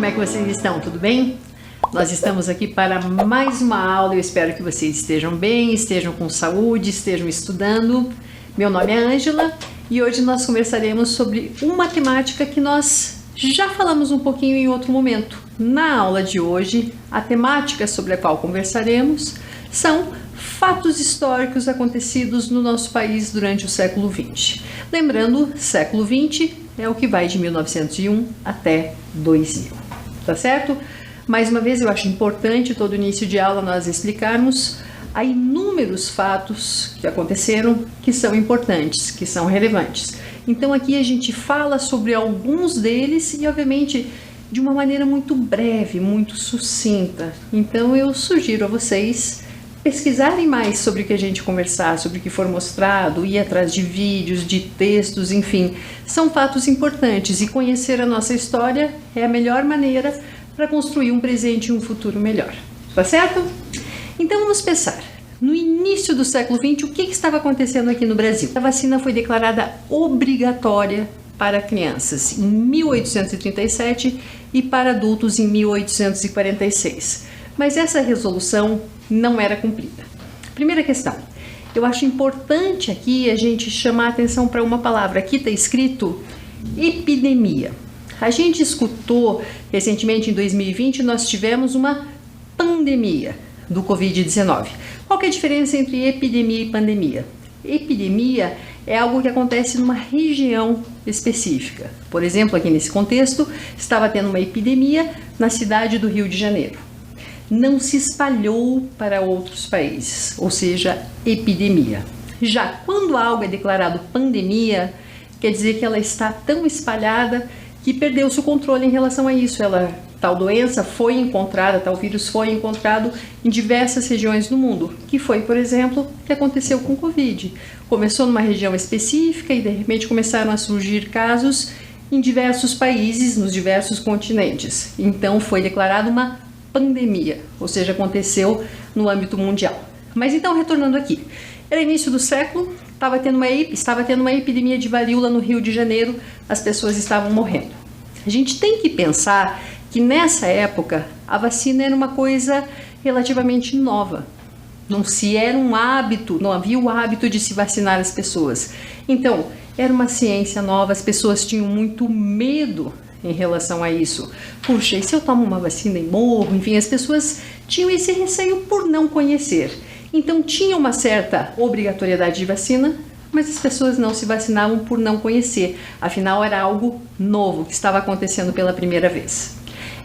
é que vocês estão? Tudo bem? Nós estamos aqui para mais uma aula. Eu espero que vocês estejam bem, estejam com saúde, estejam estudando. Meu nome é Ângela e hoje nós conversaremos sobre uma temática que nós já falamos um pouquinho em outro momento. Na aula de hoje, a temática sobre a qual conversaremos são fatos históricos acontecidos no nosso país durante o século XX. Lembrando, século XX é o que vai de 1901 até 2000, tá certo? Mais uma vez, eu acho importante todo início de aula nós explicarmos há inúmeros fatos que aconteceram que são importantes, que são relevantes. Então aqui a gente fala sobre alguns deles e, obviamente, de uma maneira muito breve, muito sucinta. Então eu sugiro a vocês pesquisarem mais sobre o que a gente conversar, sobre o que for mostrado, ir atrás de vídeos, de textos, enfim. São fatos importantes e conhecer a nossa história é a melhor maneira para construir um presente e um futuro melhor. Tá certo? Então vamos pensar. No início do século XX, o que estava acontecendo aqui no Brasil? A vacina foi declarada obrigatória para crianças em 1837 e para adultos em 1846. Mas essa resolução não era cumprida. Primeira questão, eu acho importante aqui a gente chamar a atenção para uma palavra. Aqui está escrito epidemia. A gente escutou recentemente, em 2020, nós tivemos uma pandemia do Covid-19. Qual que é a diferença entre epidemia e pandemia? Epidemia é algo que acontece numa região específica. Por exemplo, aqui nesse contexto, estava tendo uma epidemia na cidade do Rio de Janeiro. Não se espalhou para outros países, ou seja, epidemia. Já quando algo é declarado pandemia, quer dizer que ela está tão espalhada que perdeu-se o controle em relação a isso. Tal doença foi encontrada, tal vírus foi encontrado em diversas regiões do mundo, que foi, por exemplo, o que aconteceu com o Covid. Começou numa região específica e de repente começaram a surgir casos em diversos países, nos diversos continentes. Então foi declarada uma pandemia, ou seja, aconteceu no âmbito mundial. Mas então, retornando aqui, era início do século, estava tendo uma epidemia de varíola no Rio de Janeiro, as pessoas estavam morrendo. A gente tem que pensar que nessa época a vacina era uma coisa relativamente nova. Não havia o hábito de se vacinar as pessoas. Então, era uma ciência nova, as pessoas tinham muito medo em relação a isso. Puxa, e se eu tomo uma vacina e morro? Enfim, as pessoas tinham esse receio por não conhecer. Então tinha uma certa obrigatoriedade de vacina, mas as pessoas não se vacinavam por não conhecer. Afinal, era algo novo que estava acontecendo pela primeira vez.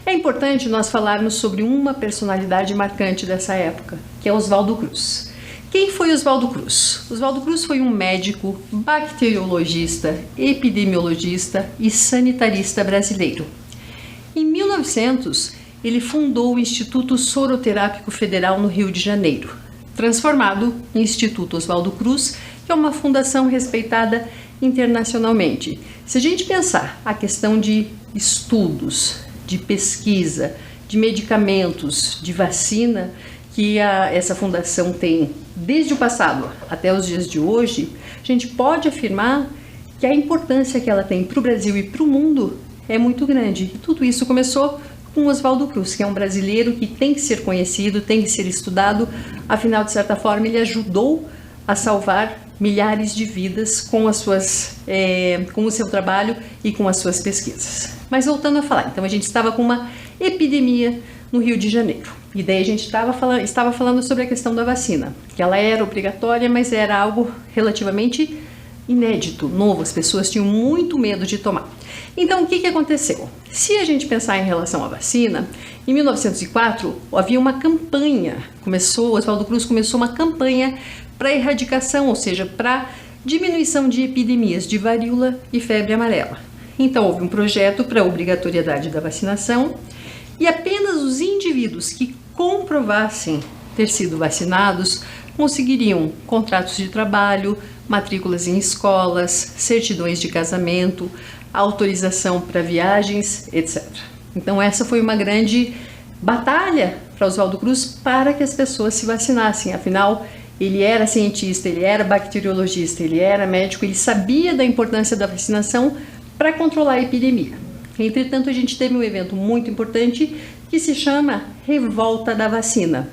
É importante nós falarmos sobre uma personalidade marcante dessa época, que é Oswaldo Cruz. Quem foi Oswaldo Cruz? Oswaldo Cruz foi um médico, bacteriologista, epidemiologista e sanitarista brasileiro. Em 1900, ele fundou o Instituto Soroterápico Federal no Rio de Janeiro, transformado em Instituto Oswaldo Cruz, que é uma fundação respeitada internacionalmente. Se a gente pensar a questão de estudos, de pesquisa, de medicamentos, de vacina, que essa fundação tem desde o passado até os dias de hoje, a gente pode afirmar que a importância que ela tem para o Brasil e para o mundo é muito grande. E tudo isso começou com Oswaldo Cruz, que é um brasileiro que tem que ser conhecido, tem que ser estudado, afinal, de certa forma, ele ajudou a salvar milhares de vidas com o seu trabalho e com as suas pesquisas. Mas voltando a falar, então a gente estava com uma epidemia no Rio de Janeiro. E daí a gente estava falando sobre a questão da vacina, que ela era obrigatória, mas era algo relativamente inédito, novo, as pessoas tinham muito medo de tomar. Então o que aconteceu? Se a gente pensar em relação à vacina, em 1904 havia uma campanha, Oswaldo Cruz começou uma campanha para erradicação, ou seja, para diminuição de epidemias de varíola e febre amarela. Então houve um projeto para a obrigatoriedade da vacinação e apenas os indivíduos que comprovassem ter sido vacinados conseguiriam contratos de trabalho, matrículas em escolas, certidões de casamento, autorização para viagens, etc. Então essa foi uma grande batalha para Oswaldo Cruz para que as pessoas se vacinassem. Afinal, ele era cientista, ele era bacteriologista, ele era médico, ele sabia da importância da vacinação para controlar a epidemia. Entretanto, a gente teve um evento muito importante que se chama Revolta da Vacina.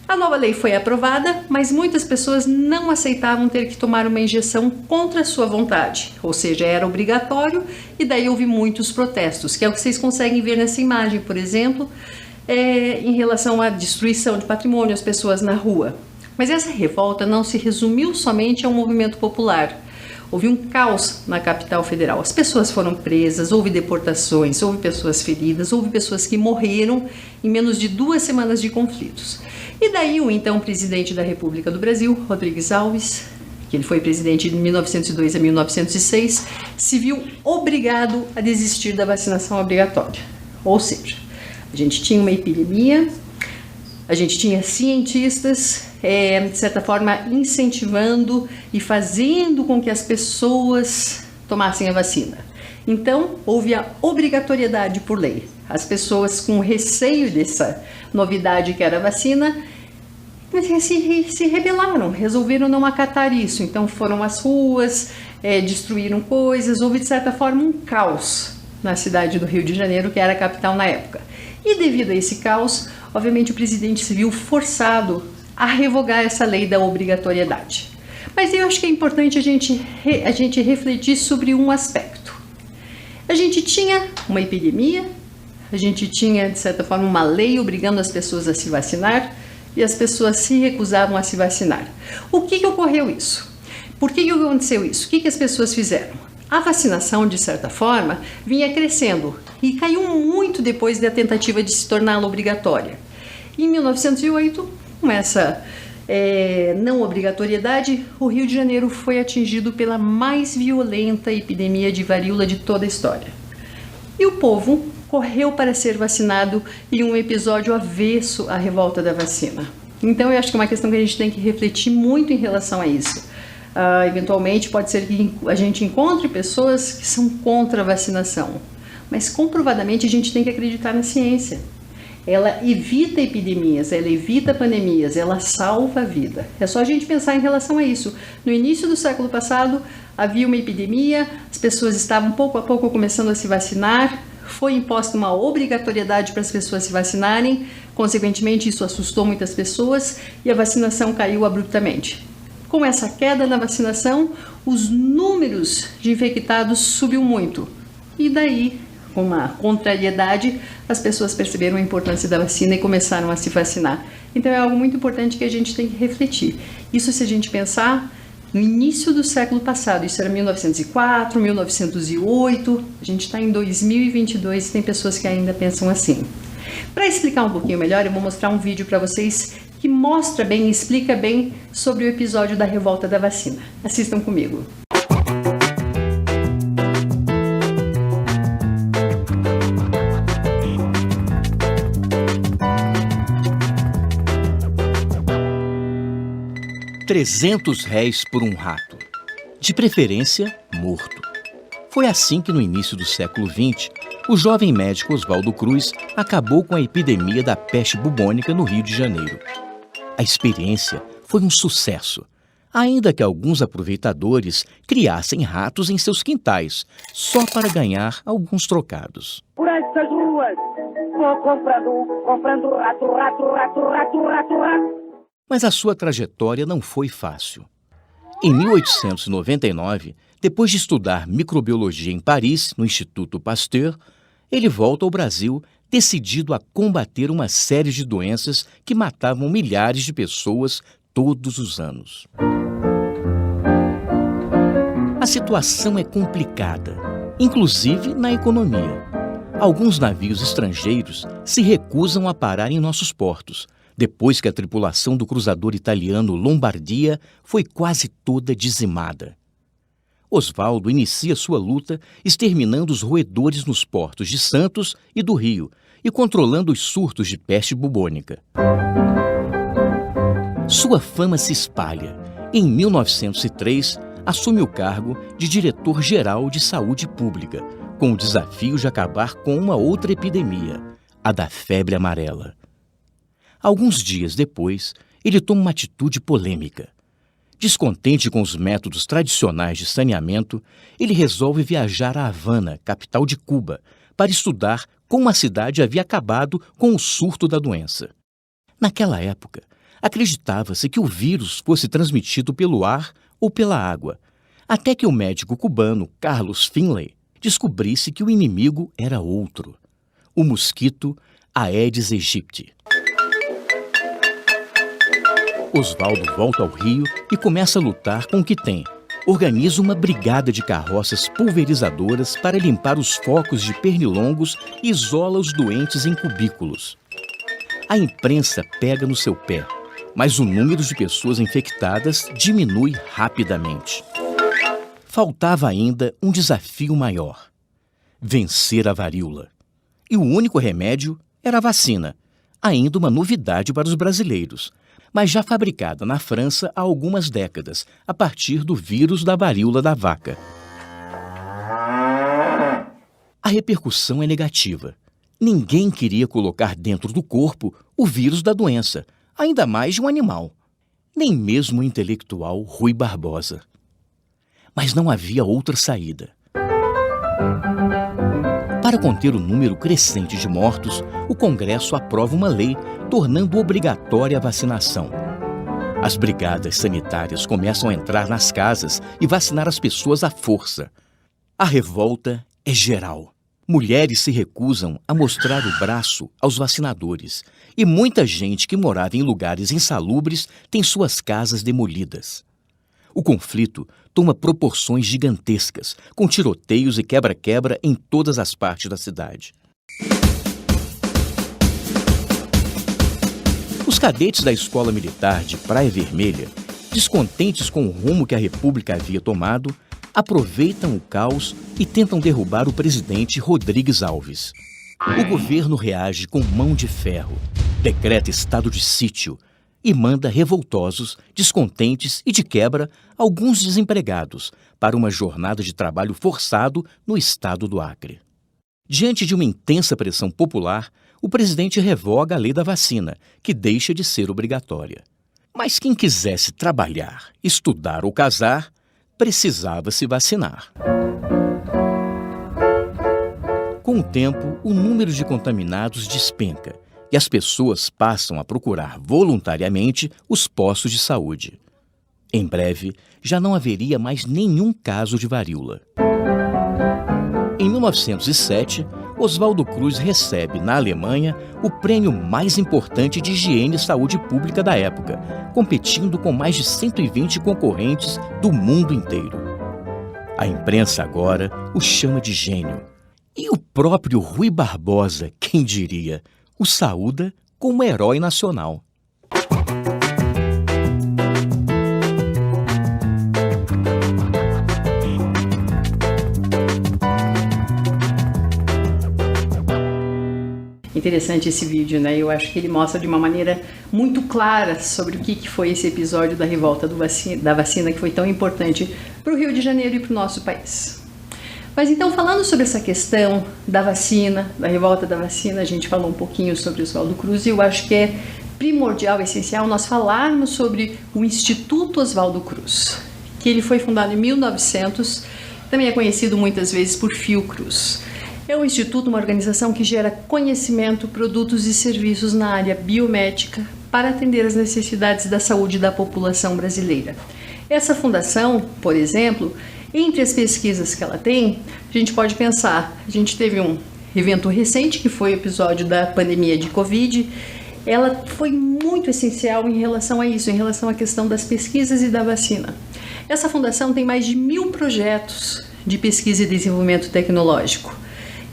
A nova lei foi aprovada, mas muitas pessoas não aceitavam ter que tomar uma injeção contra a sua vontade, ou seja, era obrigatório, e daí houve muitos protestos, que é o que vocês conseguem ver nessa imagem, por exemplo, em relação à destruição de patrimônio, as pessoas na rua. Mas essa revolta não se resumiu somente a um movimento popular. Houve um caos na capital federal. As pessoas foram presas, houve deportações, houve pessoas feridas, houve pessoas que morreram em menos de 2 semanas de conflitos. E daí o então presidente da República do Brasil, Rodrigues Alves, que ele foi presidente de 1902 a 1906, se viu obrigado a desistir da vacinação obrigatória. Ou seja, a gente tinha uma epidemia, a gente tinha cientistas, de certa forma, incentivando e fazendo com que as pessoas tomassem a vacina. Então, houve a obrigatoriedade por lei. As pessoas, com receio dessa novidade que era a vacina, se rebelaram, resolveram não acatar isso. Então, foram às ruas, destruíram coisas, houve, de certa forma, um caos na cidade do Rio de Janeiro, que era a capital na época. E devido a esse caos, obviamente, o presidente se viu forçado a revogar essa lei da obrigatoriedade. Mas eu acho que é importante a gente refletir sobre um aspecto. A gente tinha uma epidemia, a gente tinha, de certa forma, uma lei obrigando as pessoas a se vacinar e as pessoas se recusavam a se vacinar. O que ocorreu isso? Por que aconteceu isso? O que as pessoas fizeram? A vacinação, de certa forma, vinha crescendo e caiu muito depois da tentativa de se torná-la obrigatória. Em 1908, com essa não obrigatoriedade, o Rio de Janeiro foi atingido pela mais violenta epidemia de varíola de toda a história. E o povo correu para ser vacinado em um episódio avesso à revolta da vacina. Então eu acho que é uma questão que a gente tem que refletir muito em relação a isso. Eventualmente pode ser que a gente encontre pessoas que são contra a vacinação, mas comprovadamente a gente tem que acreditar na ciência. Ela evita epidemias, ela evita pandemias, ela salva a vida. É só a gente pensar em relação a isso. No início do século passado, havia uma epidemia, as pessoas estavam pouco a pouco começando a se vacinar, foi imposta uma obrigatoriedade para as pessoas se vacinarem, consequentemente isso assustou muitas pessoas e a vacinação caiu abruptamente. Com essa queda na vacinação, os números de infectados subiu muito. E daí, com uma contrariedade, as pessoas perceberam a importância da vacina e começaram a se vacinar. Então é algo muito importante que a gente tem que refletir. Isso se a gente pensar no início do século passado, isso era 1904, 1908, a gente está em 2022 e tem pessoas que ainda pensam assim. Para explicar um pouquinho melhor, eu vou mostrar um vídeo para vocês que mostra bem e explica bem sobre o episódio da revolta da vacina. Assistam comigo. R$300 por um rato, de preferência morto. Foi assim que no início do século XX, o jovem médico Oswaldo Cruz acabou com a epidemia da peste bubônica no Rio de Janeiro. A experiência foi um sucesso, ainda que alguns aproveitadores criassem ratos em seus quintais, só para ganhar alguns trocados. Por essas ruas, vou comprando rato. Mas a sua trajetória não foi fácil. Em 1899, depois de estudar microbiologia em Paris, no Instituto Pasteur, ele volta ao Brasil decidido a combater uma série de doenças que matavam milhares de pessoas todos os anos. A situação é complicada, inclusive na economia. Alguns navios estrangeiros se recusam a parar em nossos portos, depois que a tripulação do cruzador italiano Lombardia foi quase toda dizimada. Oswaldo inicia sua luta exterminando os roedores nos portos de Santos e do Rio e controlando os surtos de peste bubônica. Sua fama se espalha. Em 1903, assume o cargo de diretor-geral de saúde pública, com o desafio de acabar com uma outra epidemia, a da febre amarela. Alguns dias depois, ele toma uma atitude polêmica. Descontente com os métodos tradicionais de saneamento, ele resolve viajar a Havana, capital de Cuba, para estudar como a cidade havia acabado com o surto da doença. Naquela época, acreditava-se que o vírus fosse transmitido pelo ar ou pela água, até que o médico cubano Carlos Finlay descobrisse que o inimigo era outro: o mosquito Aedes aegypti. Oswaldo volta ao Rio e começa a lutar com o que tem. Organiza uma brigada de carroças pulverizadoras para limpar os focos de pernilongos e isola os doentes em cubículos. A imprensa pega no seu pé, mas o número de pessoas infectadas diminui rapidamente. Faltava ainda um desafio maior: vencer a varíola. E o único remédio era a vacina, ainda uma novidade para os brasileiros, mas já fabricada na França há algumas décadas, a partir do vírus da varíola da vaca. A repercussão é negativa. Ninguém queria colocar dentro do corpo o vírus da doença, ainda mais de um animal. Nem mesmo o intelectual Rui Barbosa. Mas não havia outra saída. Para conter o número crescente de mortos, o Congresso aprova uma lei tornando obrigatória a vacinação. As brigadas sanitárias começam a entrar nas casas e vacinar as pessoas à força. A revolta é geral. Mulheres se recusam a mostrar o braço aos vacinadores e muita gente que morava em lugares insalubres tem suas casas demolidas. O conflito toma proporções gigantescas, com tiroteios e quebra-quebra em todas as partes da cidade. Os cadetes da Escola Militar de Praia Vermelha, descontentes com o rumo que a República havia tomado, aproveitam o caos e tentam derrubar o presidente Rodrigues Alves. O governo reage com mão de ferro, decreta estado de sítio e manda revoltosos, descontentes e, de quebra, alguns desempregados para uma jornada de trabalho forçado no estado do Acre. Diante de uma intensa pressão popular, o presidente revoga a lei da vacina, que deixa de ser obrigatória. Mas quem quisesse trabalhar, estudar ou casar, precisava se vacinar. Com o tempo, o número de contaminados despenca e as pessoas passam a procurar voluntariamente os postos de saúde. Em breve, já não haveria mais nenhum caso de varíola. Em 1907, Oswaldo Cruz recebe, na Alemanha, o prêmio mais importante de higiene e saúde pública da época, competindo com mais de 120 concorrentes do mundo inteiro. A imprensa agora o chama de gênio. E o próprio Rui Barbosa, quem diria, o saúda como herói nacional. Interessante esse vídeo, né? Eu acho que ele mostra de uma maneira muito clara sobre o que foi esse episódio da revolta da vacina, que foi tão importante para o Rio de Janeiro e para o nosso país. Mas então, falando sobre essa questão da vacina, da revolta da vacina, a gente falou um pouquinho sobre Oswaldo Cruz e eu acho que é primordial, essencial nós falarmos sobre o Instituto Oswaldo Cruz, que ele foi fundado em 1900, também é conhecido muitas vezes por Fiocruz. É um instituto, uma organização que gera conhecimento, produtos e serviços na área biomédica para atender às necessidades da saúde da população brasileira. Essa fundação, por exemplo, entre as pesquisas que ela tem, a gente pode pensar, a gente teve um evento recente, que foi o episódio da pandemia de Covid, ela foi muito essencial em relação a isso, em relação à questão das pesquisas e da vacina. Essa fundação tem mais de 1000 projetos de pesquisa e desenvolvimento tecnológico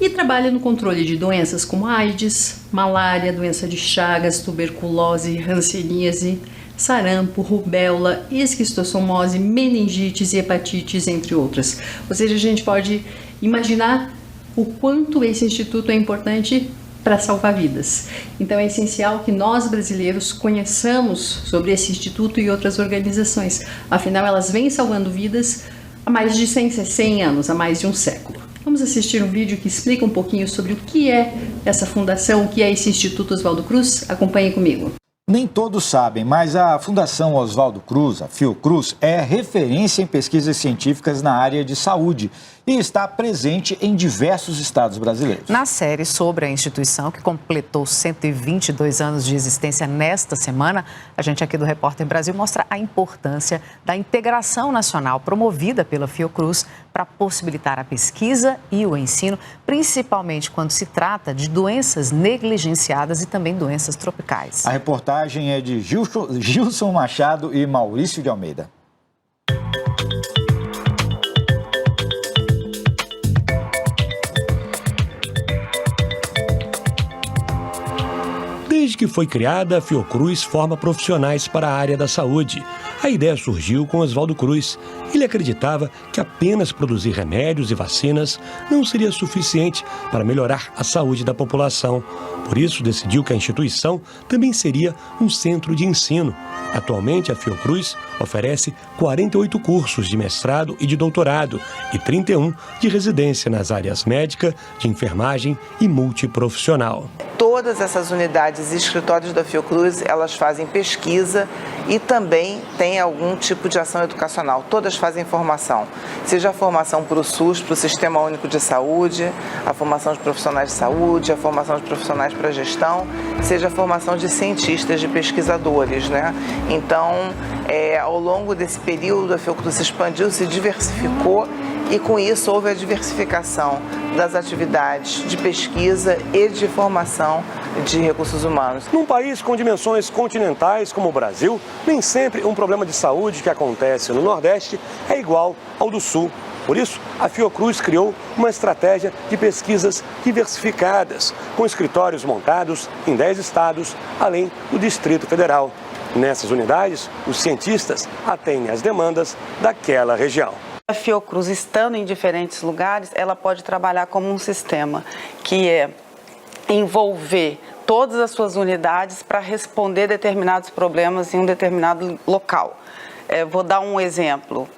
e trabalha no controle de doenças como AIDS, malária, doença de Chagas, tuberculose, hanseníase, sarampo, rubéola, esquistossomose, meningites e hepatites, entre outras. Ou seja, a gente pode imaginar o quanto esse instituto é importante para salvar vidas. Então é essencial que nós brasileiros conheçamos sobre esse instituto e outras organizações. Afinal, elas vêm salvando vidas há mais de 100 anos, há mais de um século. Vamos assistir um vídeo que explica um pouquinho sobre o que é essa fundação, o que é esse Instituto Oswaldo Cruz? Acompanhe comigo. Nem todos sabem, mas a Fundação Oswaldo Cruz, a Fiocruz, é referência em pesquisas científicas na área de saúde e está presente em diversos estados brasileiros. Na série sobre a instituição, que completou 122 anos de existência nesta semana, a gente aqui do Repórter Brasil mostra a importância da integração nacional promovida pela Fiocruz para possibilitar a pesquisa e o ensino, principalmente quando se trata de doenças negligenciadas e também doenças tropicais. A reportagem é de Gilson Machado e Maurício de Almeida. Desde que foi criada, a Fiocruz forma profissionais para a área da saúde. A ideia surgiu com Oswaldo Cruz. Ele acreditava que apenas produzir remédios e vacinas não seria suficiente para melhorar a saúde da população. Por isso, decidiu que a instituição também seria um centro de ensino. Atualmente, a Fiocruz oferece 48 cursos de mestrado e de doutorado e 31 de residência nas áreas médica, de enfermagem e multiprofissional. Todas essas unidades e escritórios da Fiocruz, elas fazem pesquisa e também tem algum tipo de ação educacional. Todas fazem formação, seja a formação para o SUS, para o Sistema Único de Saúde, a formação de profissionais de saúde, a formação de profissionais para gestão, seja a formação de cientistas, de pesquisadores, né? Então, ao longo desse período, a Fiocruz se expandiu, se diversificou e com isso houve a diversificação das atividades de pesquisa e de formação de recursos humanos. Num país com dimensões continentais como o Brasil, nem sempre um problema de saúde que acontece no Nordeste é igual ao do Sul. Por isso, a Fiocruz criou uma estratégia de pesquisas diversificadas, com escritórios montados em 10 estados, além do Distrito Federal. Nessas unidades, os cientistas atendem às demandas daquela região. A Fiocruz, estando em diferentes lugares, ela pode trabalhar como um sistema, que é envolver todas as suas unidades para responder determinados problemas em um determinado local. Vou dar um exemplo,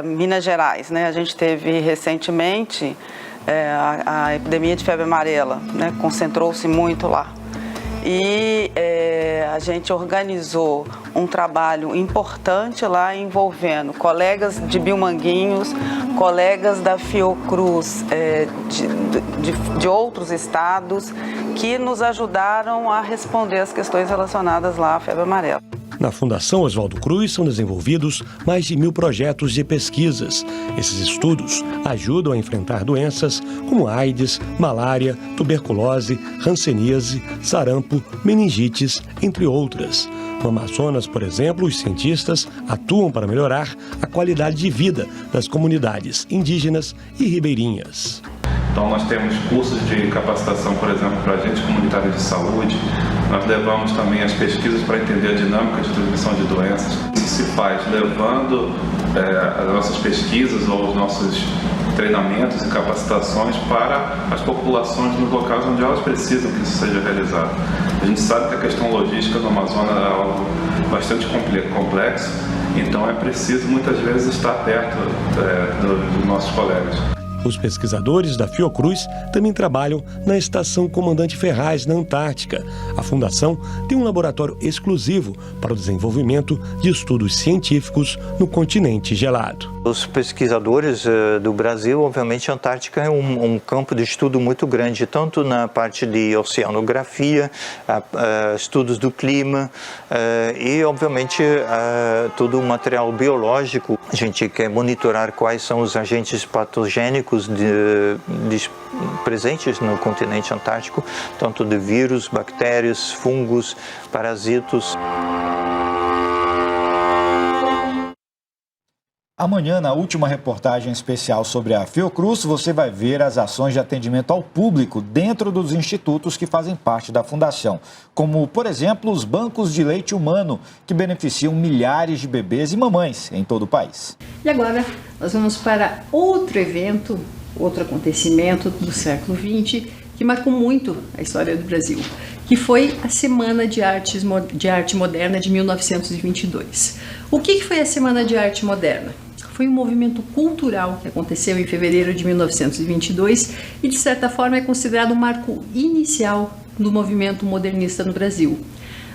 Minas Gerais, né? A gente teve recentemente a epidemia de febre amarela, né? Concentrou-se muito lá. E a gente organizou um trabalho importante lá envolvendo colegas de Bilmanguinhos, colegas da Fiocruz de outros estados que nos ajudaram a responder as questões relacionadas lá à febre amarela. Na Fundação Oswaldo Cruz são desenvolvidos mais de 1000 projetos de pesquisas. Esses estudos ajudam a enfrentar doenças como AIDS, malária, tuberculose, hanseníase, sarampo, meningites, entre outras. No Amazonas, por exemplo, os cientistas atuam para melhorar a qualidade de vida das comunidades indígenas e ribeirinhas. Então nós temos cursos de capacitação, por exemplo, para agentes comunitários de saúde. Nós levamos também as pesquisas para entender a dinâmica de transmissão de doenças. Isso se faz levando as nossas pesquisas ou os nossos treinamentos e capacitações para as populações nos locais onde elas precisam que isso seja realizado. A gente sabe que a questão logística no Amazonas é algo bastante complexo, então é preciso muitas vezes estar perto dos nossos colegas. Os pesquisadores da Fiocruz também trabalham na Estação Comandante Ferraz, na Antártica. A fundação tem um laboratório exclusivo para o desenvolvimento de estudos científicos no continente gelado. Os pesquisadores do Brasil, obviamente, a Antártica é um campo de estudo muito grande, tanto na parte de oceanografia, estudos do clima e, obviamente, todo o material biológico. A gente quer monitorar quais são os agentes patogênicos presentes no continente antártico, tanto de vírus, bactérias, fungos, parasitos. Amanhã, na última reportagem especial sobre a Fiocruz, você vai ver as ações de atendimento ao público dentro dos institutos que fazem parte da Fundação, como, por exemplo, os bancos de leite humano, que beneficiam milhares de bebês e mamães em todo o país. E agora, nós vamos para outro evento, outro acontecimento do século XX, que marcou muito a história do Brasil, que foi a Semana de Arte Moderna de 1922. O que foi a Semana de Arte Moderna? Foi um movimento cultural que aconteceu em fevereiro de 1922 e, de certa forma, é considerado um marco inicial do movimento modernista no Brasil.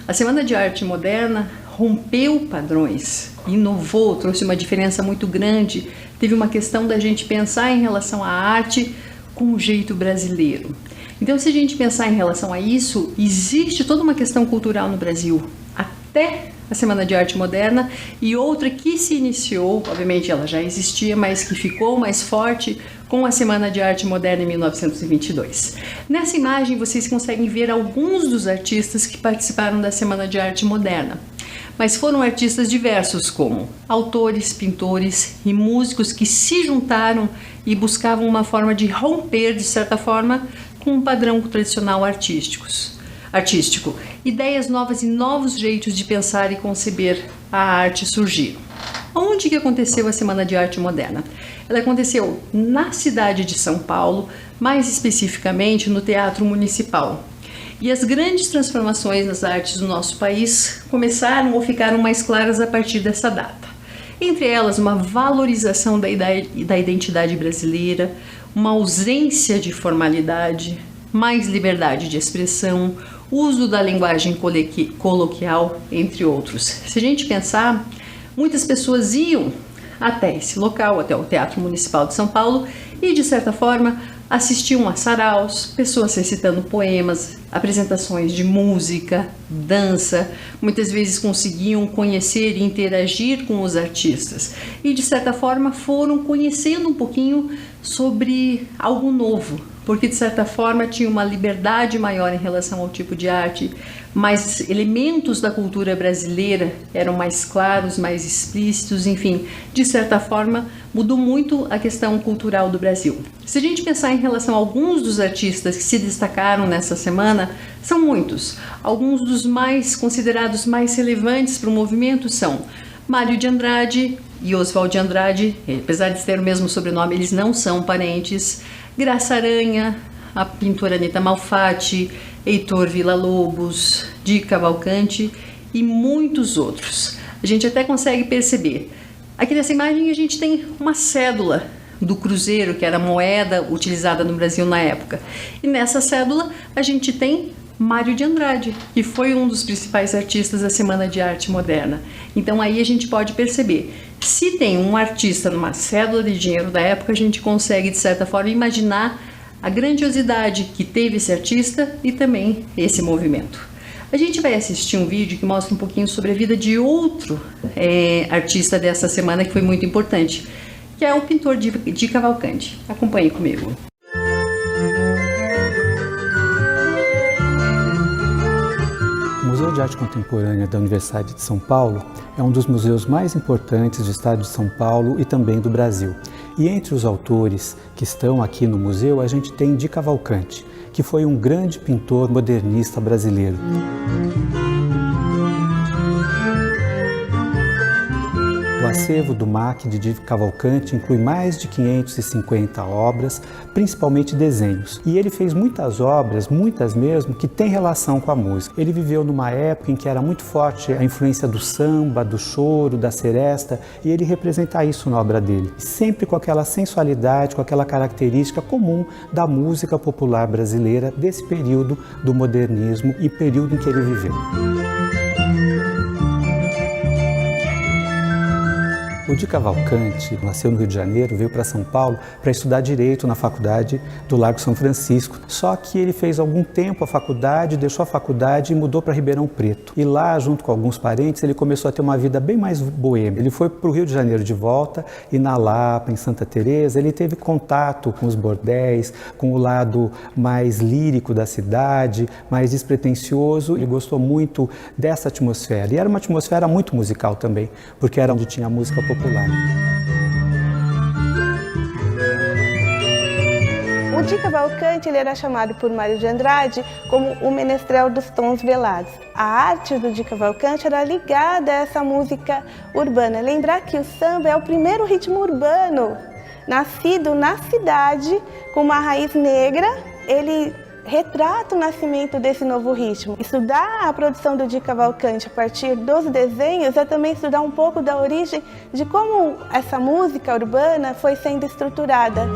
A Semana de Arte Moderna rompeu padrões, inovou, trouxe uma diferença muito grande. Teve uma questão da gente pensar em relação à arte com o jeito brasileiro. Então, se a gente pensar em relação a isso, existe toda uma questão cultural no Brasil, até a Semana de Arte Moderna, e outra que se iniciou, obviamente ela já existia, mas que ficou mais forte com a Semana de Arte Moderna em 1922. Nessa imagem vocês conseguem ver alguns dos artistas que participaram da Semana de Arte Moderna, mas foram artistas diversos, como autores, pintores e músicos que se juntaram e buscavam uma forma de romper, de certa forma, com um padrão tradicional artístico. Ideias novas e novos jeitos de pensar e conceber a arte surgiram. Onde que aconteceu a Semana de Arte Moderna? Ela aconteceu na cidade de São Paulo, mais especificamente no Teatro Municipal. E as grandes transformações nas artes do nosso país começaram ou ficaram mais claras a partir dessa data. Entre elas, uma valorização da identidade brasileira, uma ausência de formalidade, mais liberdade de expressão, uso da linguagem coloquial, entre outros. Se a gente pensar, muitas pessoas iam até esse local, até o Teatro Municipal de São Paulo, e de certa forma assistiam a saraus, pessoas recitando poemas, apresentações de música, dança, muitas vezes conseguiam conhecer e interagir com os artistas e de certa forma foram conhecendo um pouquinho sobre algo novo, porque de certa forma tinha uma liberdade maior em relação ao tipo de arte, mais elementos da cultura brasileira eram mais claros, mais explícitos, enfim, de certa forma mudou muito a questão cultural do Brasil. Se a gente pensar em relação a alguns dos artistas que se destacaram nessa semana, são muitos. Alguns dos mais considerados mais relevantes para o movimento são Mário de Andrade e Oswald de Andrade, apesar de ter o mesmo sobrenome, eles não são parentes, Graça Aranha, a pintora Anita Malfatti, Heitor Villa-Lobos, Di Cavalcanti e muitos outros. A gente até consegue perceber. Aqui nessa imagem a gente tem uma cédula do cruzeiro, que era a moeda utilizada no Brasil na época. E nessa cédula a gente tem Mário de Andrade, que foi um dos principais artistas da Semana de Arte Moderna. Então aí a gente pode perceber, se tem um artista numa cédula de dinheiro da época, a gente consegue de certa forma imaginar a grandiosidade que teve esse artista e também esse movimento. A gente vai assistir um vídeo que mostra um pouquinho sobre a vida de outro artista dessa semana que foi muito importante, que é o pintor Di Cavalcanti. Acompanhe comigo. O Museu de Arte Contemporânea da Universidade de São Paulo é um dos museus mais importantes do estado de São Paulo e também do Brasil. E entre os autores que estão aqui no museu, a gente tem Di Cavalcanti, que foi um grande pintor modernista brasileiro. O acervo do MAC de Di Cavalcanti inclui mais de 550 obras, principalmente desenhos. E ele fez muitas obras, muitas mesmo, que têm relação com a música. Ele viveu numa época em que era muito forte a influência do samba, do choro, da seresta, e ele representa isso na obra dele. Sempre com aquela sensualidade, com aquela característica comum da música popular brasileira desse período do modernismo e período em que ele viveu. O Di Cavalcanti nasceu no Rio de Janeiro, veio para São Paulo para estudar Direito na faculdade do Largo São Francisco. Só que ele fez algum tempo a faculdade, deixou a faculdade e mudou para Ribeirão Preto. E lá, junto com alguns parentes, ele começou a ter uma vida bem mais boêmia. Ele foi para o Rio de Janeiro de volta e na Lapa, em Santa Teresa, ele teve contato com os bordéis, com o lado mais lírico da cidade, mais despretensioso. Ele gostou muito dessa atmosfera. E era uma atmosfera muito musical também, porque era onde tinha música popular. O Di Cavalcanti ele era chamado por Mário de Andrade como o menestrel dos tons velados. A arte do Di Cavalcanti era ligada a essa música urbana. Lembrar que o samba é o primeiro ritmo urbano, nascido na cidade com uma raiz negra. Ele retrata o nascimento desse novo ritmo. Estudar a produção do Di Cavalcanti a partir dos desenhos é também estudar um pouco da origem de como essa música urbana foi sendo estruturada.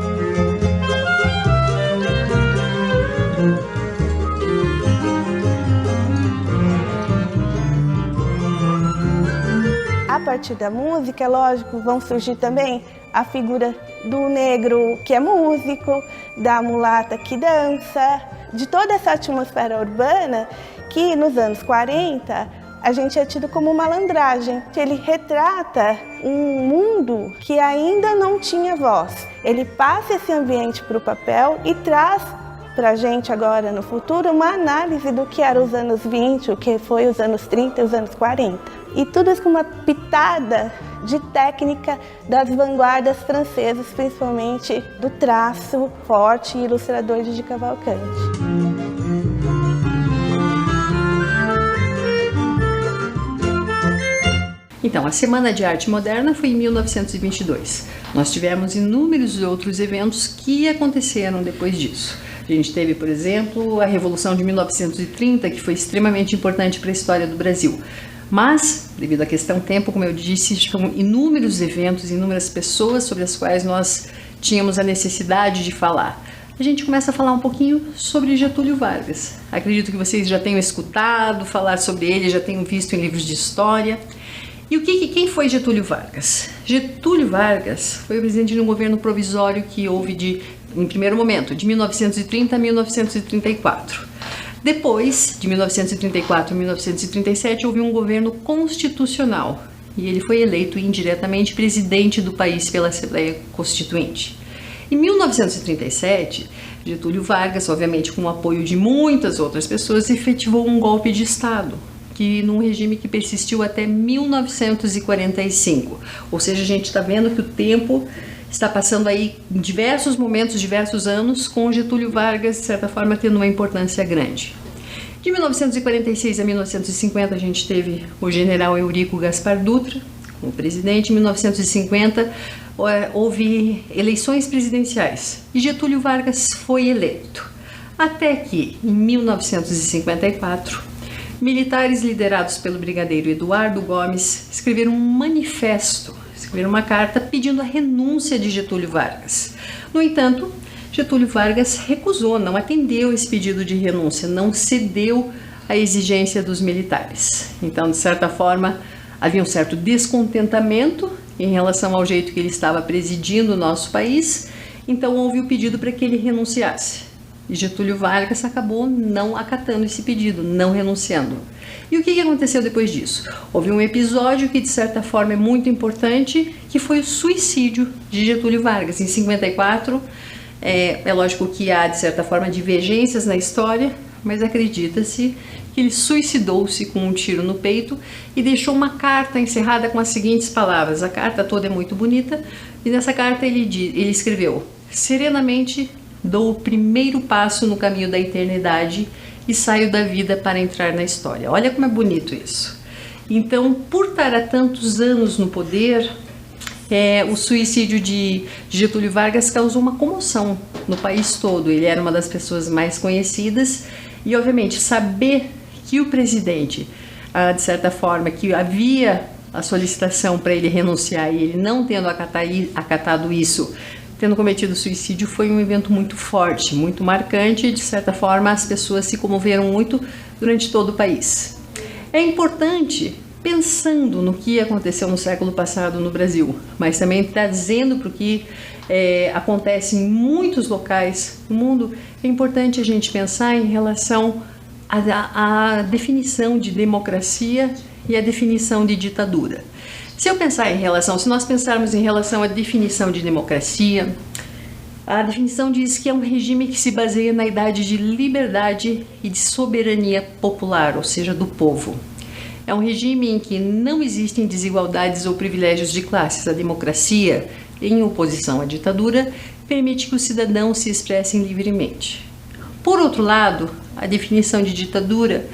partir da música, é lógico, vão surgir também a figura do negro que é músico, da mulata que dança, de toda essa atmosfera urbana que nos anos 40 a gente é tido como malandragem. Ele retrata um mundo que ainda não tinha voz. Ele passa esse ambiente para o papel e traz para a gente agora no futuro uma análise do que eram os anos 20, o que foi os anos 30 e os anos 40. E tudo isso com uma pitada de técnica das vanguardas francesas, principalmente do traço forte e ilustrador de Cavalcanti. Então, a Semana de Arte Moderna foi em 1922. Nós tivemos inúmeros outros eventos que aconteceram depois disso. A gente teve, por exemplo, a Revolução de 1930, que foi extremamente importante para a história do Brasil. Mas, devido à questão tempo, como eu disse, foram inúmeros eventos, inúmeras pessoas sobre as quais nós tínhamos a necessidade de falar. A gente começa a falar um pouquinho sobre Getúlio Vargas. Acredito que vocês já tenham escutado falar sobre ele, já tenham visto em livros de história. E quem foi Getúlio Vargas? Getúlio Vargas foi o presidente de um governo provisório que houve em primeiro momento, de 1930 a 1934. Depois, de 1934 a 1937, houve um governo constitucional e ele foi eleito indiretamente presidente do país pela Assembleia Constituinte. Em 1937, Getúlio Vargas, obviamente com o apoio de muitas outras pessoas, efetivou um golpe de Estado, num regime que persistiu até 1945. Ou seja, a gente está vendo que o tempo está passando aí em diversos momentos, diversos anos, com Getúlio Vargas, de certa forma, tendo uma importância grande. De 1946 a 1950, a gente teve o general Eurico Gaspar Dutra como presidente. Em 1950, houve eleições presidenciais e Getúlio Vargas foi eleito. Até que, em 1954, militares liderados pelo brigadeiro Eduardo Gomes escreveram um manifesto, escreveram uma carta pedindo a renúncia de Getúlio Vargas. No entanto, Getúlio Vargas recusou, não atendeu esse pedido de renúncia, não cedeu à exigência dos militares. Então, de certa forma, havia um certo descontentamento em relação ao jeito que ele estava presidindo o nosso país, então houve o pedido para que ele renunciasse. E Getúlio Vargas acabou não acatando esse pedido, não renunciando. E o que aconteceu depois disso? Houve um episódio que, de certa forma, é muito importante, que foi o suicídio de Getúlio Vargas. Em 54, é lógico que há, de certa forma, divergências na história, mas acredita-se que ele suicidou-se com um tiro no peito e deixou uma carta encerrada com as seguintes palavras. A carta toda é muito bonita, e nessa carta ele escreveu: serenamente dou o primeiro passo no caminho da eternidade e saio da vida para entrar na história. Olha como é bonito isso. Então, por estar há tantos anos no poder, o suicídio de Getúlio Vargas causou uma comoção no país todo. Ele era uma das pessoas mais conhecidas e, obviamente, saber que o presidente, de certa forma, que havia a solicitação para ele renunciar e ele não tendo acatado isso, tendo cometido suicídio, foi um evento muito forte, muito marcante e, de certa forma, as pessoas se comoveram muito durante todo o país. É importante, pensando no que aconteceu no século passado no Brasil, mas também trazendo para o que acontece em muitos locais do mundo, é importante a gente pensar em relação à definição de democracia e a definição de ditadura. Se nós pensarmos em relação à definição de democracia, a definição diz que é um regime que se baseia na idade de liberdade e de soberania popular, ou seja, do povo. É um regime em que não existem desigualdades ou privilégios de classes. A democracia, em oposição à ditadura, permite que os cidadãos se expressem livremente. Por outro lado, a definição de ditadura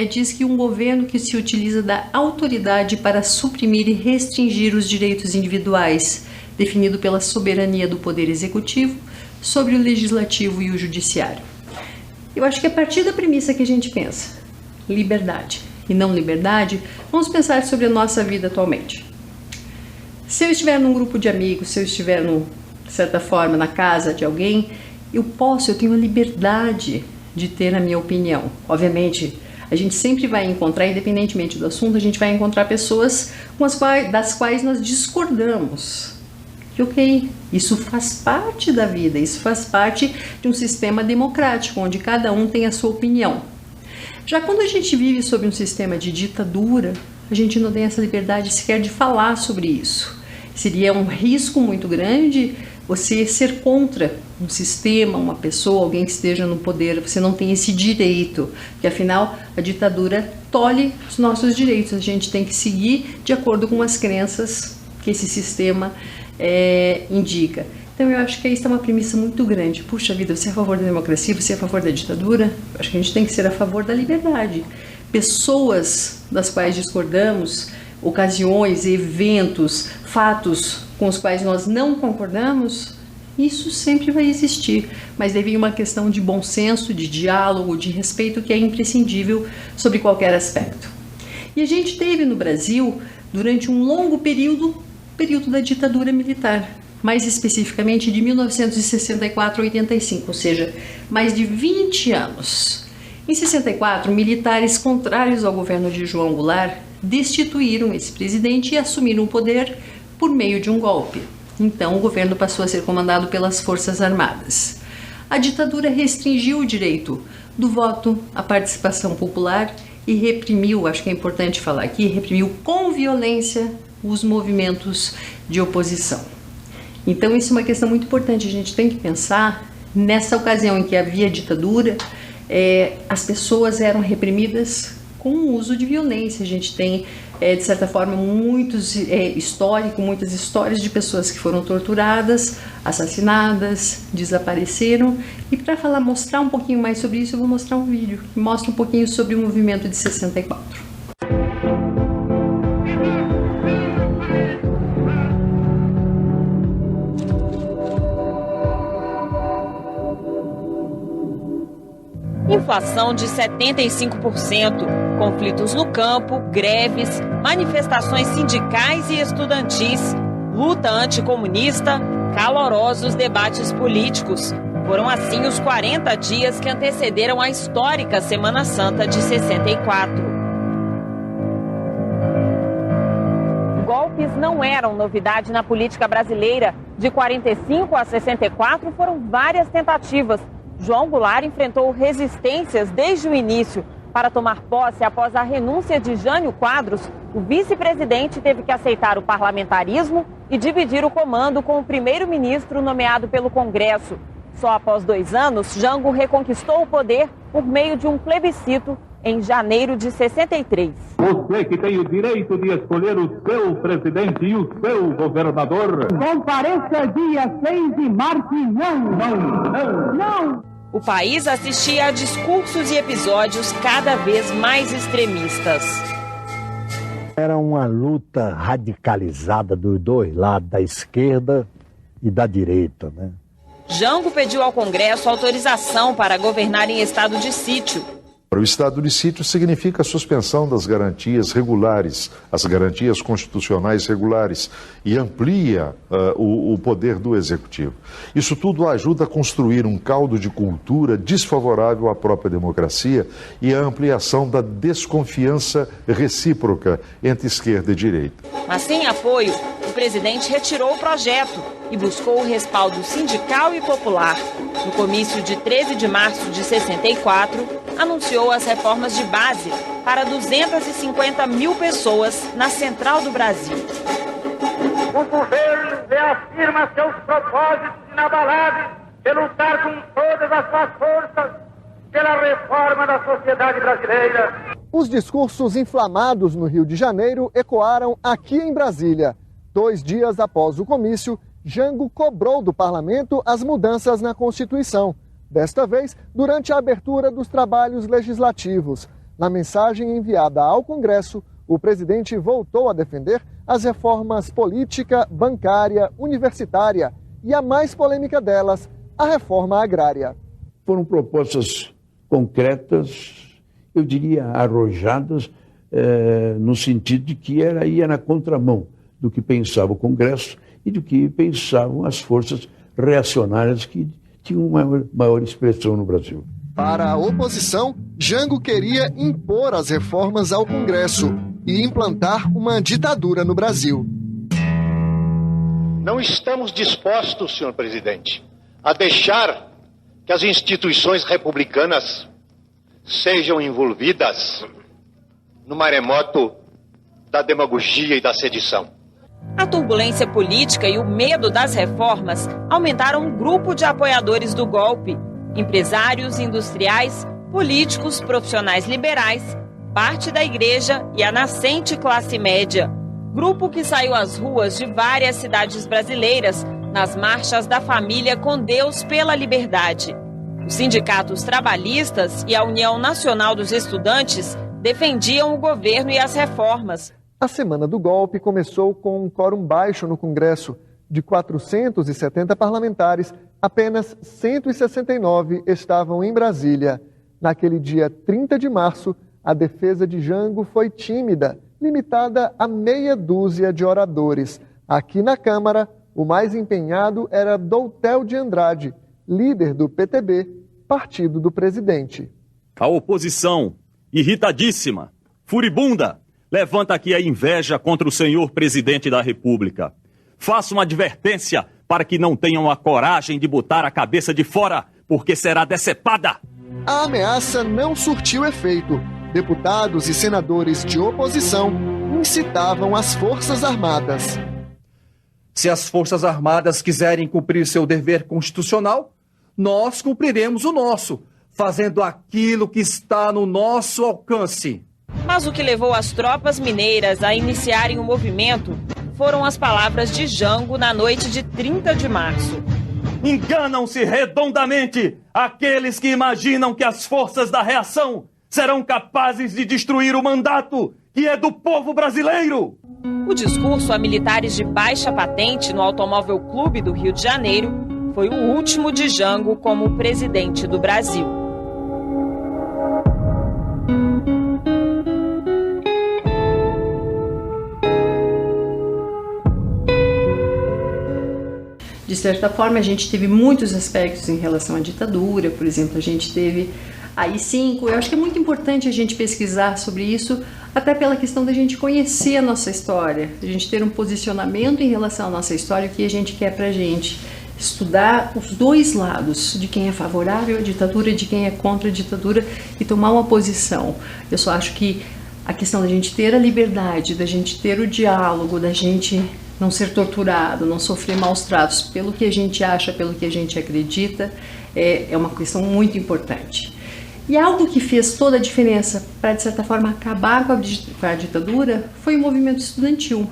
diz que um governo que se utiliza da autoridade para suprimir e restringir os direitos individuais, definido pela soberania do poder executivo sobre o legislativo e o judiciário. Eu acho que a partir da premissa que a gente pensa, liberdade e não liberdade, vamos pensar sobre a nossa vida atualmente. Se eu estiver num grupo de amigos, se eu estiver, de certa forma, na casa de alguém, eu tenho a liberdade de ter a minha opinião. Obviamente, A gente sempre vai encontrar, independentemente do assunto, a gente vai encontrar pessoas das quais nós discordamos. E ok, isso faz parte da vida, isso faz parte de um sistema democrático, onde cada um tem a sua opinião. Já quando a gente vive sob um sistema de ditadura, a gente não tem essa liberdade sequer de falar sobre isso. Seria um risco muito grande você ser contra um sistema, uma pessoa, alguém que esteja no poder. Você não tem esse direito, porque afinal a ditadura tolhe os nossos direitos. A gente tem que seguir de acordo com as crenças que esse sistema indica. Então eu acho que aí está uma premissa muito grande. Puxa vida, você é a favor da democracia, você é a favor da ditadura? Eu acho que a gente tem que ser a favor da liberdade. Pessoas das quais discordamos, ocasiões, eventos, fatos com os quais nós não concordamos, isso sempre vai existir, mas deve vir uma questão de bom senso, de diálogo, de respeito que é imprescindível sobre qualquer aspecto. E a gente teve no Brasil, durante um longo período da ditadura militar, mais especificamente de 1964 a 85, ou seja, mais de 20 anos. Em 64, militares contrários ao governo de João Goulart destituíram esse presidente e assumiram o poder por meio de um golpe. Então, o governo passou a ser comandado pelas Forças Armadas. A ditadura restringiu o direito do voto, a participação popular e reprimiu, acho que é importante falar aqui, reprimiu com violência os movimentos de oposição. Então, isso é uma questão muito importante. A gente tem que pensar, nessa ocasião em que havia ditadura, as pessoas eram reprimidas com o uso de violência. A gente tem, de certa forma, muitas histórias de pessoas que foram torturadas, assassinadas, desapareceram. E para mostrar um pouquinho mais sobre isso, eu vou mostrar um vídeo que mostra um pouquinho sobre o movimento de 64. Inflação de 75%, conflitos no campo, greves, manifestações sindicais e estudantis, luta anticomunista, calorosos debates políticos. Foram assim os 40 dias que antecederam a histórica Semana Santa de 64. Golpes não eram novidade na política brasileira. De 45 a 64 foram várias tentativas. João Goulart enfrentou resistências desde o início. Para tomar posse após a renúncia de Jânio Quadros, o vice-presidente teve que aceitar o parlamentarismo e dividir o comando com o primeiro-ministro nomeado pelo Congresso. Só após 2 anos, Jango reconquistou o poder por meio de um plebiscito em janeiro de 63. Você que tem o direito de escolher o seu presidente e o seu governador. Compareça dia 6 e marque não. O país assistia a discursos e episódios cada vez mais extremistas. Era uma luta radicalizada dos dois lados, da esquerda e da direita, né? Jango pediu ao Congresso autorização para governar em estado de sítio. O estado de sítio significa a suspensão das garantias regulares, as garantias constitucionais regulares, e amplia o poder do executivo. Isso tudo ajuda a construir um caldo de cultura desfavorável à própria democracia e a ampliação da desconfiança recíproca entre esquerda e direita. Mas sem apoio, o presidente retirou o projeto e buscou o respaldo sindical e popular. No comício de 13 de março de 64, anunciou as reformas de base para 250 mil pessoas na Central do Brasil. O governo reafirma seus propósitos inabaláveis de lutar com todas as suas forças pela reforma da sociedade brasileira. Os discursos inflamados no Rio de Janeiro ecoaram aqui em Brasília. 2 dias após o comício, Jango cobrou do parlamento as mudanças na Constituição. Desta vez, durante a abertura dos trabalhos legislativos. Na mensagem enviada ao Congresso, o presidente voltou a defender as reformas política, bancária, universitária e a mais polêmica delas, a reforma agrária. Foram propostas concretas, eu diria arrojadas, no sentido de que ia na contramão do que pensava o Congresso e do que pensavam as forças reacionárias que tinham uma maior expressão no Brasil. Para a oposição, Jango queria impor as reformas ao Congresso e implantar uma ditadura no Brasil. Não estamos dispostos, senhor presidente, a deixar que as instituições republicanas sejam envolvidas no maremoto da demagogia e da sedição. A turbulência política e o medo das reformas aumentaram um grupo de apoiadores do golpe. Empresários, industriais, políticos, profissionais liberais, parte da igreja e a nascente classe média. Grupo que saiu às ruas de várias cidades brasileiras nas marchas da família com Deus pela liberdade. Os sindicatos trabalhistas e a União Nacional dos Estudantes defendiam o governo e as reformas. A semana do golpe começou com um quórum baixo no Congresso. De 470 parlamentares, apenas 169 estavam em Brasília. Naquele dia 30 de março, a defesa de Jango foi tímida, limitada a meia dúzia de oradores. Aqui na Câmara, o mais empenhado era Doutel de Andrade, líder do PTB, partido do presidente. A oposição, irritadíssima, furibunda, levanta aqui a inveja contra o senhor presidente da República. Faço uma advertência para que não tenham a coragem de botar a cabeça de fora, porque será decepada. A ameaça não surtiu efeito. Deputados e senadores de oposição incitavam as Forças Armadas. Se as Forças Armadas quiserem cumprir seu dever constitucional, nós cumpriremos o nosso, fazendo aquilo que está no nosso alcance. Mas o que levou as tropas mineiras a iniciarem o movimento foram as palavras de Jango na noite de 30 de março. Enganam-se redondamente aqueles que imaginam que as forças da reação serão capazes de destruir o mandato que é do povo brasileiro. O discurso a militares de baixa patente no Automóvel Clube do Rio de Janeiro foi o último de Jango como presidente do Brasil. De certa forma, a gente teve muitos aspectos em relação à ditadura, por exemplo, a gente teve a AI-5. Eu acho que é muito importante a gente pesquisar sobre isso, até pela questão da gente conhecer a nossa história, a gente ter um posicionamento em relação à nossa história, o que a gente quer pra gente. Estudar os dois lados, de quem é favorável à ditadura, de quem é contra a ditadura, e tomar uma posição. Eu só acho que a questão da gente ter a liberdade, da gente ter o diálogo, da gente não ser torturado, não sofrer maus tratos pelo que a gente acha, pelo que a gente acredita, é uma questão muito importante. E algo que fez toda a diferença para, de certa forma, acabar com a ditadura foi o movimento estudantil.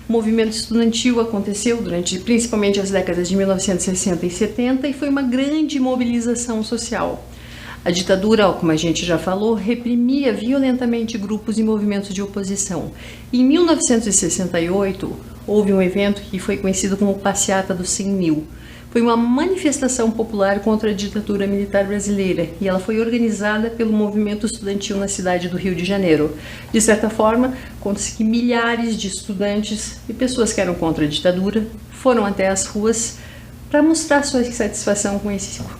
O movimento estudantil aconteceu durante principalmente as décadas de 1960 e 70 e foi uma grande mobilização social. A ditadura, como a gente já falou, reprimia violentamente grupos e movimentos de oposição. Em 1968, houve um evento que foi conhecido como Passeata dos 100 Mil. Foi uma manifestação popular contra a ditadura militar brasileira e ela foi organizada pelo movimento estudantil na cidade do Rio de Janeiro. De certa forma, conta-se que milhares de estudantes e pessoas que eram contra a ditadura foram até as ruas para mostrar sua insatisfação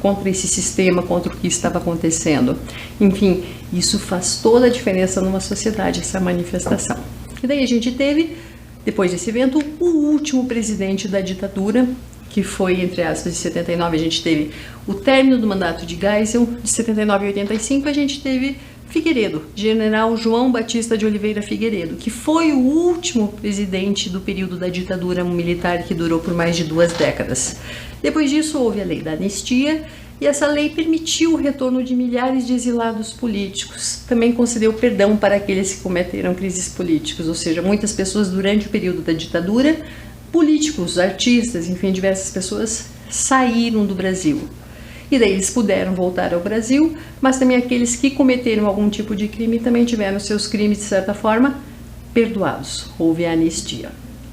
contra esse sistema, contra o que estava acontecendo. Enfim, isso faz toda a diferença numa sociedade, essa manifestação. E daí a gente teve, depois desse evento, o último presidente da ditadura, que foi, entre aspas, de 79, a gente teve o término do mandato de Geisel, de 79 a 85, a gente teve Figueiredo, General João Batista de Oliveira Figueiredo, que foi o último presidente do período da ditadura militar que durou por mais de 2 décadas. Depois disso, houve a lei da anistia, e essa lei permitiu o retorno de milhares de exilados políticos. Também concedeu perdão para aqueles que cometeram crises políticas, ou seja, muitas pessoas durante o período da ditadura, políticos, artistas, enfim, diversas pessoas saíram do Brasil. E daí eles puderam voltar ao Brasil, mas também aqueles que cometeram algum tipo de crime também tiveram seus crimes, de certa forma, perdoados. Houve a anistia.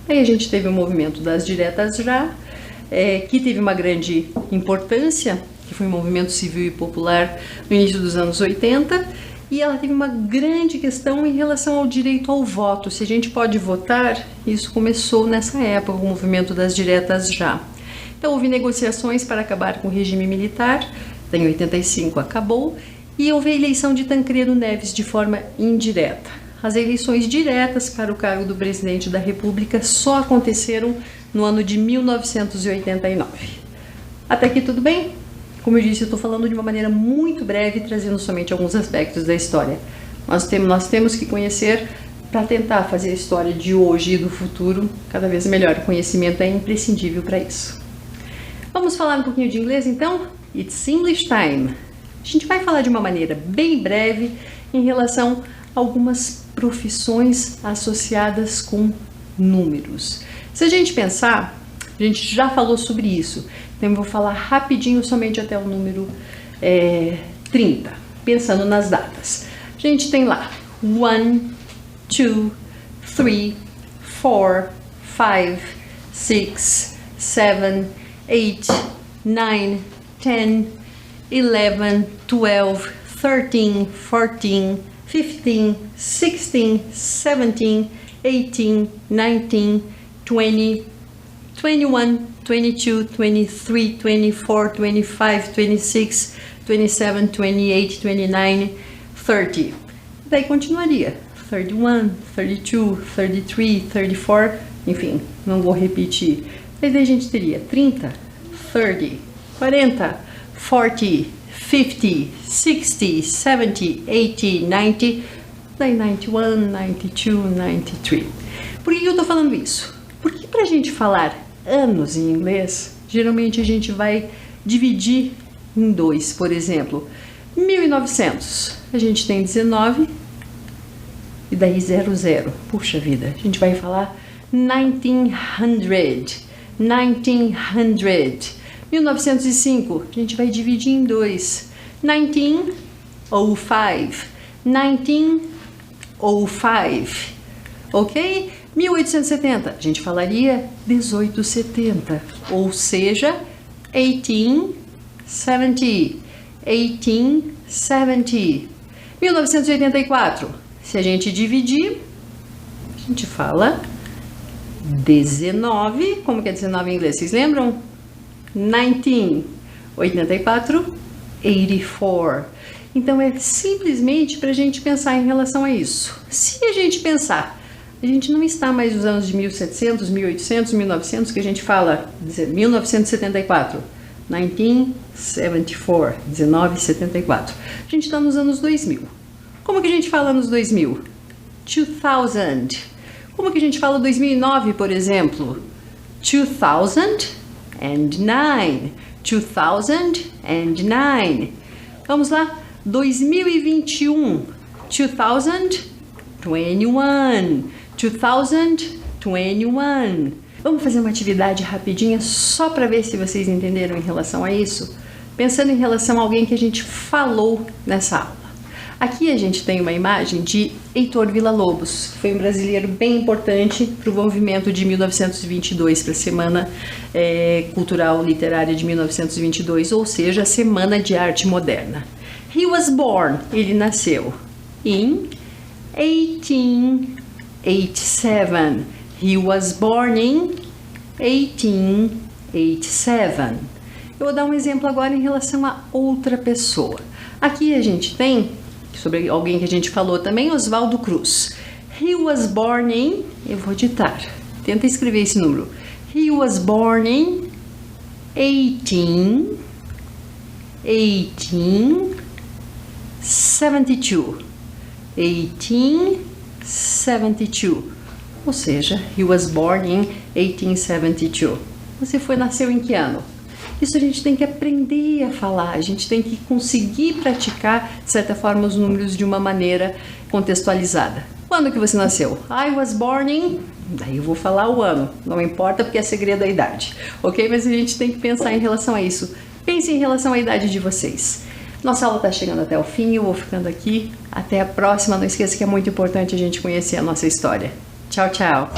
Aí a gente teve o movimento das diretas já, que teve uma grande importância, que foi um movimento civil e popular no início dos anos 80, e ela teve uma grande questão em relação ao direito ao voto. Se a gente pode votar, isso começou nessa época, o movimento das diretas já. Então houve negociações para acabar com o regime militar, está em 85, acabou, e houve a eleição de Tancredo Neves de forma indireta. As eleições diretas para o cargo do presidente da República só aconteceram no ano de 1989. Até aqui tudo bem? Como eu disse, eu estou falando de uma maneira muito breve, trazendo somente alguns aspectos da história. Nós temos que conhecer para tentar fazer a história de hoje e do futuro cada vez melhor. O conhecimento é imprescindível para isso. Vamos falar um pouquinho de inglês então? It's English time! A gente vai falar de uma maneira bem breve em relação a algumas profissões associadas com números. Se a gente pensar, a gente já falou sobre isso, então eu vou falar rapidinho somente até o número 30, pensando nas datas. A gente tem lá 1, 2, 3, 4, 5, 6, 7, 8, 9, 10, 11, 12, 13, 14, 15, 16, 17, 18, 19, 20, 21, 22, 23, 24, 25, 26, 27, 28, 29, 30. Daí continuaria. 31, 32, 33, 34, enfim, não vou repetir. Mas daí a gente teria 30, 30, 40, 40, 50, 60, 70, 80, 90, daí 91, 92, 93. Por que eu estou falando isso? Porque para a gente falar anos em inglês, geralmente a gente vai dividir em dois. Por exemplo, 1900, a gente tem 19 e daí 00. Puxa vida, a gente vai falar 1900, 1900. 1905, a gente vai dividir em dois. 1905, 1905, ok? 1870, a gente falaria 1870, ou seja, 1870, 1870. 1984, se a gente dividir, a gente fala 19, como que é 19 em inglês, vocês lembram? 19, 84, 84. Então é simplesmente para a gente pensar em relação a isso. Se a gente pensar, a gente não está mais nos anos de 1700, 1800, 1900, que a gente fala 1974, 1974, 1974. A gente está nos anos 2000. Como que a gente fala nos 2000? 2000. Como que a gente fala 2009, por exemplo? 2009. 2009. Vamos lá? 2021. 2021. 2021. Vamos fazer uma atividade rapidinha só para ver se vocês entenderam em relação a isso? Pensando em relação a alguém que a gente falou nessa aula. Aqui a gente tem uma imagem de Heitor Villa-Lobos, que foi um brasileiro bem importante para o movimento de 1922, para a Semana Cultural Literária de 1922, ou seja, a Semana de Arte Moderna. He was born, ele nasceu em 1887. He was born in 1887. Eu vou dar um exemplo agora em relação a outra pessoa. Aqui a gente tem sobre alguém que a gente falou também, Oswaldo Cruz. He was born in, eu vou ditar, tenta escrever esse número. He was born in 1872. 1872. Ou seja, he was born in 1872. Você nasceu em que ano? Isso a gente tem que aprender a falar, a gente tem que conseguir praticar, de certa forma, os números de uma maneira contextualizada. Quando que você nasceu? I was born in... Daí eu vou falar o ano, não importa porque é segredo da idade, ok? Mas a gente tem que pensar em relação a isso. Pense em relação à idade de vocês. Nossa aula está chegando até o fim, eu vou ficando aqui. Até a próxima, não esqueça que é muito importante a gente conhecer a nossa história. Tchau, tchau!